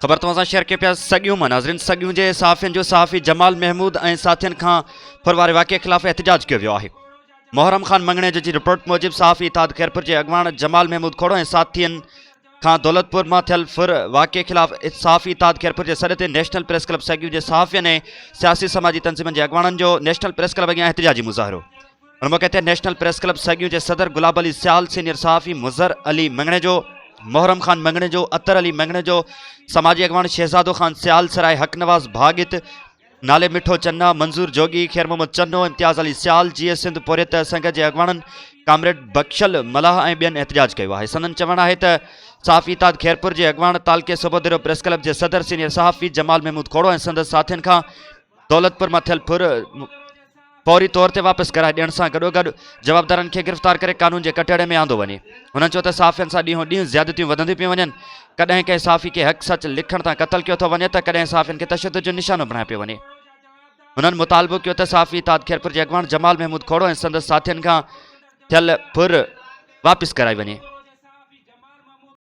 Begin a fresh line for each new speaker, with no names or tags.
ख़बर तव्हां शेयर के पिया सॻियूं नाज़रीन सॻियूं जे सहाफ़ियुनि जो सहाफ़ी जमाल महमूद ऐं साथियुनि खां फुरवारे वाक़े ख़िलाफ़ एहतिजाज कियो वियो आहे। मोहरम ख़ान मंगणे जी रिपोर्ट मूजिब सहाफ़ी इताद खैरपुर के अॻवान जमाल महमूद खोड़ो ऐं साथियुनि खां दौलतपुर में थियल फुर वाक़े ख़िलाफ़ सहाफ़ी इताद खैरपुर के सॾ ते नेशनल प्रेस क्लब सॻियूं जे सहाफ़ियुनि ऐं सियासी समाजी तंज़ीमनि जे अॻवाननि जो नेशनल प्रेस क्लब अॻियां एहतिजाजी मुज़ाहिरो। उन मौक़े ते नेशनल प्रेस क्लब सॻियूं जे सदर गुलाब अली सियाल, सीनियर सहाफ़ी मुज़र अली मंगणे जो, मोहरम ख़ान मंगणे जो, अतर अली मंगणे जो, समाजी अॻवान शहजादो ख़ान सियाल सराय, हक नवाज़ भागित, नाले मिठो चन्ना, मंजूर जोगी, खैर मोहम्मद चन्नो, इम्तियाज़ अली सियाल, जीएस सिंध पोरियत संघ के अॻवाननि कामरेड बख्शल मलाह ऐं ॿियनि एहतिजाज कयो आहे। संदन चवणु आहे त सहाफ़ी इताद खैरपुर के अॻवान तालके सूबोदिरो प्रेस क्लब के सदर सीनियर सहाफ़ी जमाल महमूद खोड़ो ऐं संदसि साथियुनि खां दौलतपुर में थियल फुर फौरी तौर ते वापस कराए ॾियण सां गॾोगॾु जवाबदारनि खे गिरफ़्तार करे कानून के कटहरे में आंदो वञे। हुननि चयो त सहाफ़ियुनि सां ॾींहों ॾींहुं ज़्यादतियूं वधंदियूं पियूं वञनि। कॾहिं कंहिं सहाफ़ी के हक़ सच लिखण तां क़तल कयो थो वञे त कॾहिं सहाफ़ियुनि खे तशद्दुद जो निशानो बणायो पियो वञे। हुननि मुतालबो कयो त सहाफ़ी इताद खैरपुर के अॻवान जमाल महमूद खोड़ो ऐं संदसि साथियुनि खां थियल फुर वापस कराई वञे।